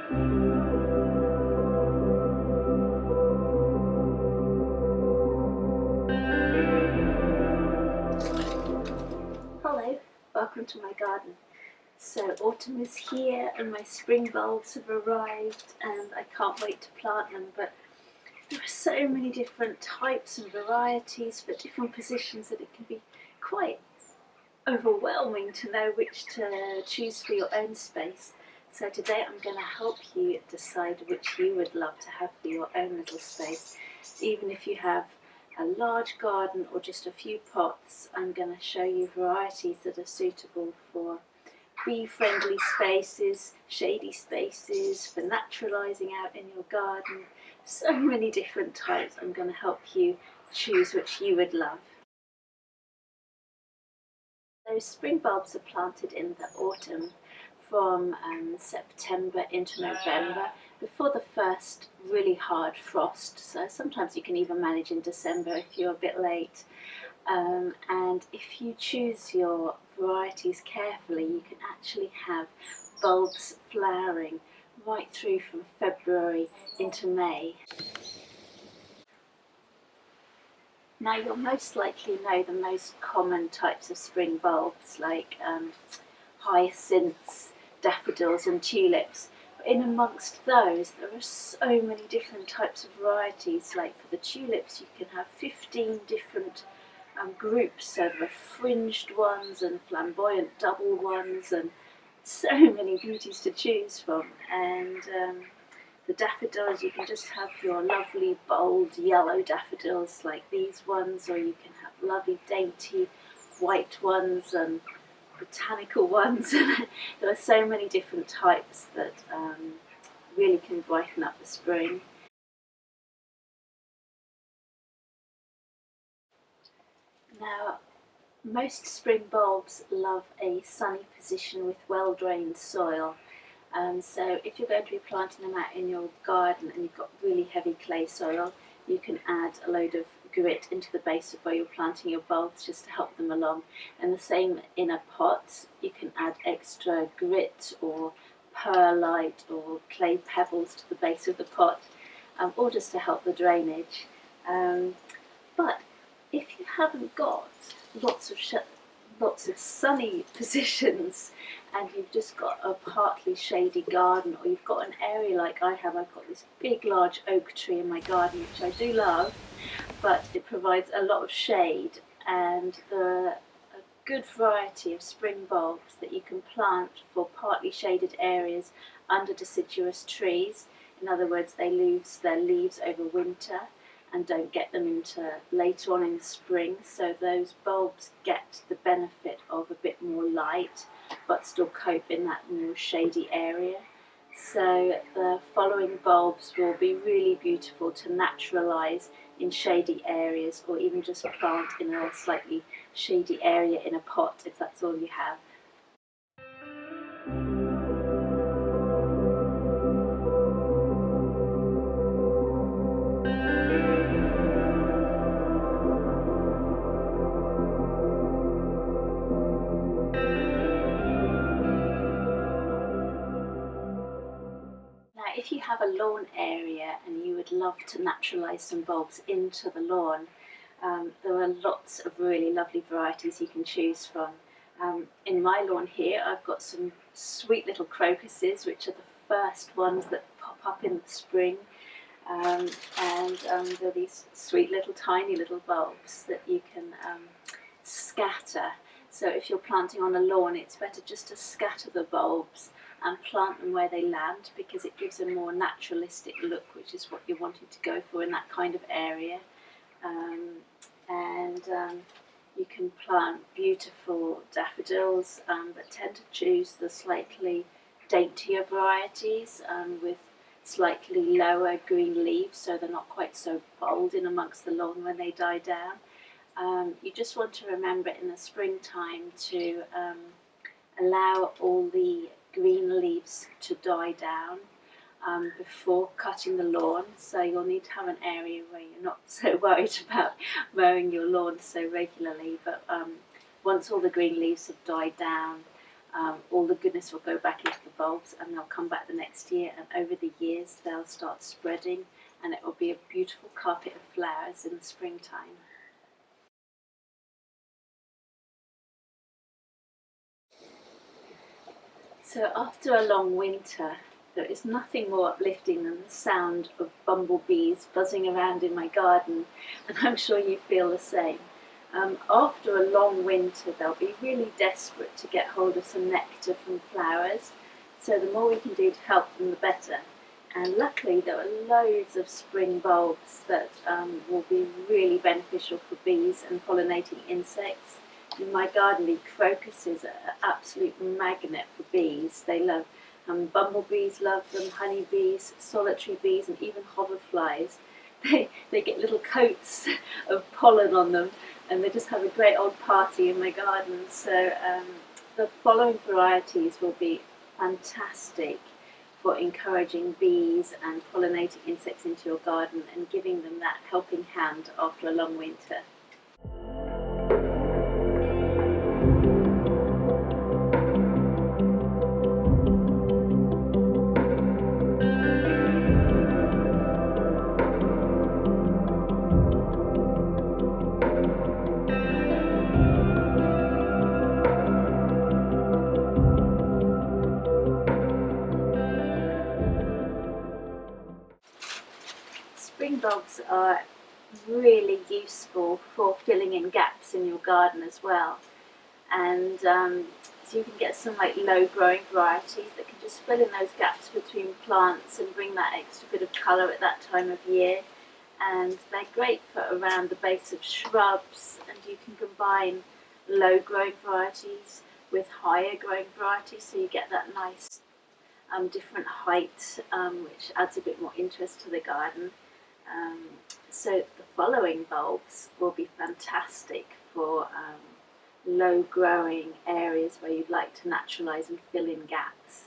Hello, welcome to my garden. So autumn is here and my spring bulbs have arrived and I can't wait to plant them, but there are so many different types and varieties for different positions that it can be quite overwhelming to know which to choose for your own space. So today I'm going to help you decide which you would love to have for your own little space. Even if you have a large garden or just a few pots, I'm going to show you varieties that are suitable for bee-friendly spaces, shady spaces, for naturalising out in your garden. So many different types. I'm going to help you choose which you would love. Those spring bulbs are planted in the autumn from September into November, before the first really hard frost. So sometimes you can even manage in December if you're a bit late. And if you choose your varieties carefully, you can actually have bulbs flowering right through from February into May. Now you'll most likely know the most common types of spring bulbs like hyacinths, daffodils and tulips. But in amongst those there are so many different types of varieties. Like for the tulips you can have 15 different groups, so there are fringed ones and flamboyant double ones and so many beauties to choose from. And the daffodils, you can just have your lovely bold yellow daffodils like these ones, or you can have lovely dainty white ones and botanical ones. There are so many different types that really can brighten up the spring. Now, most spring bulbs love a sunny position with well-drained soil. So if you're going to be planting them out in your garden and you've got really heavy clay soil, you can add a load of grit into the base of where you're planting your bulbs just to help them along. And the same in a pot, you can add extra grit or perlite or clay pebbles to the base of the pot, or just to help the drainage. But if you haven't got lots of sunny positions and you've just got a partly shady garden, or you've got an area like I have, I've got this big large oak tree in my garden which I do love, but it provides a lot of shade, and there are a good variety of spring bulbs that you can plant for partly shaded areas under deciduous trees. In other words, they lose their leaves over winter and don't get them into later on in the spring, so those bulbs get the benefit of a bit more light but still cope in that more shady area. So the following bulbs will be really beautiful to naturalise in shady areas, or even just plant in a slightly shady area in a pot if that's all you have. If you have a lawn area and you would love to naturalise some bulbs into the lawn, there are lots of really lovely varieties you can choose from. In my lawn here I've got some sweet little crocuses, which are the first ones that pop up in the spring, and they're these sweet little tiny little bulbs that you can scatter. So if you're planting on a lawn, it's better just to scatter the bulbs and plant them where they land, because it gives a more naturalistic look, which is what you're wanting to go for in that kind of area. You can plant beautiful daffodils, but tend to choose the slightly daintier varieties with slightly lower green leaves, so they're not quite so bold in amongst the lawn when they die down. You just want to remember in the springtime to allow all the green leaves to die down before cutting the lawn. So you'll need to have an area where you're not so worried about mowing your lawn so regularly, but once all the green leaves have died down, all the goodness will go back into the bulbs and they'll come back the next year, and over the years they'll start spreading and it will be a beautiful carpet of flowers in the springtime. So after a long winter, there is nothing more uplifting than the sound of bumblebees buzzing around in my garden, and I'm sure you feel the same. After a long winter, they'll be really desperate to get hold of some nectar from flowers, so the more we can do to help them, the better. And luckily, there are loads of spring bulbs that will be really beneficial for bees and pollinating insects. In my garden, the crocuses are an absolute magnet for bees. They love bumblebees, love them, honeybees, solitary bees, and even hoverflies. They get little coats of pollen on them, and they just have a great old party in my garden. So the following varieties will be fantastic for encouraging bees and pollinating insects into your garden and giving them that helping hand after a long winter. Spring bulbs are really useful for filling in gaps in your garden as well, and so you can get some like low growing varieties that can just fill in those gaps between plants and bring that extra bit of colour at that time of year. And they're great for around the base of shrubs, and you can combine low growing varieties with higher growing varieties, so you get that nice different height, which adds a bit more interest to the garden. So the following bulbs will be fantastic for low growing areas where you'd like to naturalise and fill in gaps.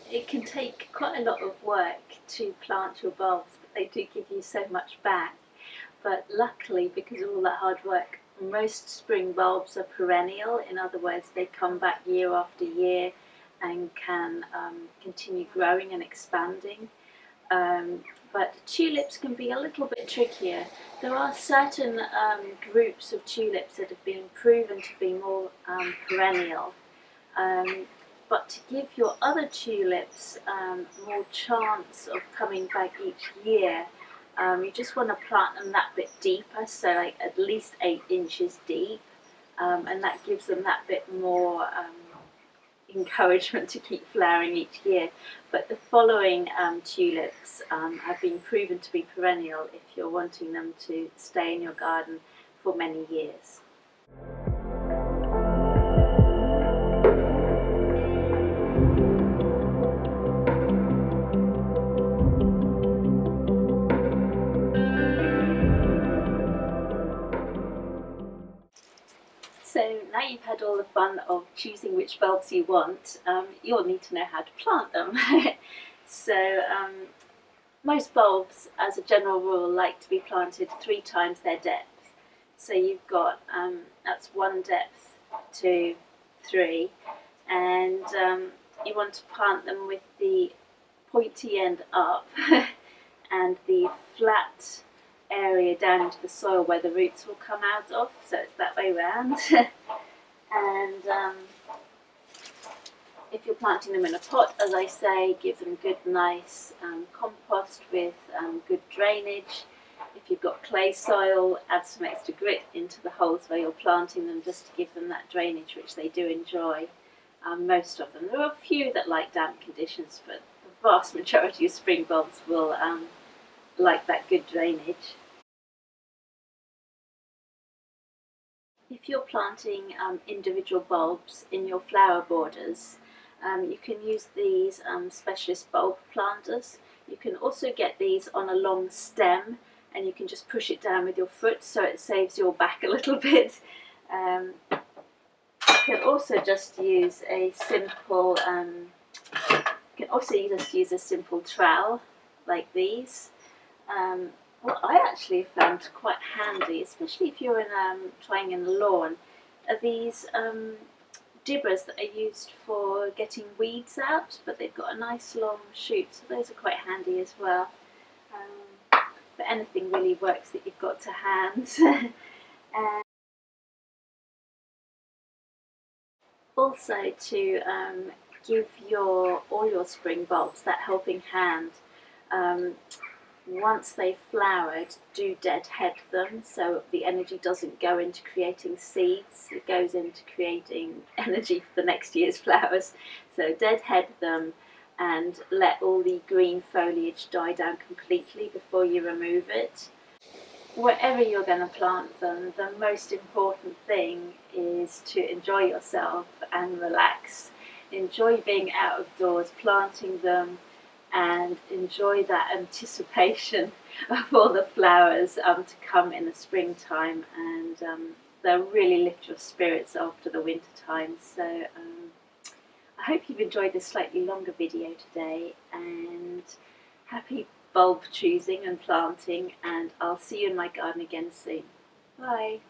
It can take quite a lot of work to plant your bulbs, but they do give you so much back. But luckily, because of all that hard work, most spring bulbs are perennial. In other words, they come back year after year and can continue growing and expanding. But tulips can be a little bit trickier. There are certain groups of tulips that have been proven to be more perennial. But to give your other tulips more chance of coming back each year, you just want to plant them that bit deeper, so like at least 8 inches deep, and that gives them that bit more encouragement to keep flowering each year. But the following tulips have been proven to be perennial if you're wanting them to stay in your garden for many years. So now you've had all the fun of choosing which bulbs you want, you'll need to know how to plant them. So most bulbs, as a general rule, like to be planted 3 times their depth. So you've got, that's 1 depth, 2, 3, and you want to plant them with the pointy end up and the flat area down into the soil where the roots will come out of, so it's that way round. And if you're planting them in a pot, as I say, give them good nice compost with good drainage. If you've got clay soil, add some extra grit into the holes where you're planting them just to give them that drainage, which they do enjoy, most of them. There are a few that like damp conditions, but the vast majority of spring bulbs will like that good drainage. If you're planting individual bulbs in your flower borders, you can use these specialist bulb planters. You can also get these on a long stem, and you can just push it down with your foot, so it saves your back a little bit. can also just use a simple trowel like these. What I actually found quite handy, especially if you're trying in the lawn, are these dibbers that are used for getting weeds out, but they've got a nice long shoot, so those are quite handy as well. But anything really works that you've got to hand. And also to give all your spring bulbs that helping hand. Once they've flowered, do deadhead them so the energy doesn't go into creating seeds, it goes into creating energy for the next year's flowers. So deadhead them and let all the green foliage die down completely before you remove it. Wherever you're going to plant them, the most important thing is to enjoy yourself and relax. Enjoy being out of doors, planting them, and enjoy that anticipation of all the flowers to come in the springtime, and they'll really lift your spirits after the winter time. So I hope you've enjoyed this slightly longer video today, and happy bulb choosing and planting, and I'll see you in my garden again soon. Bye.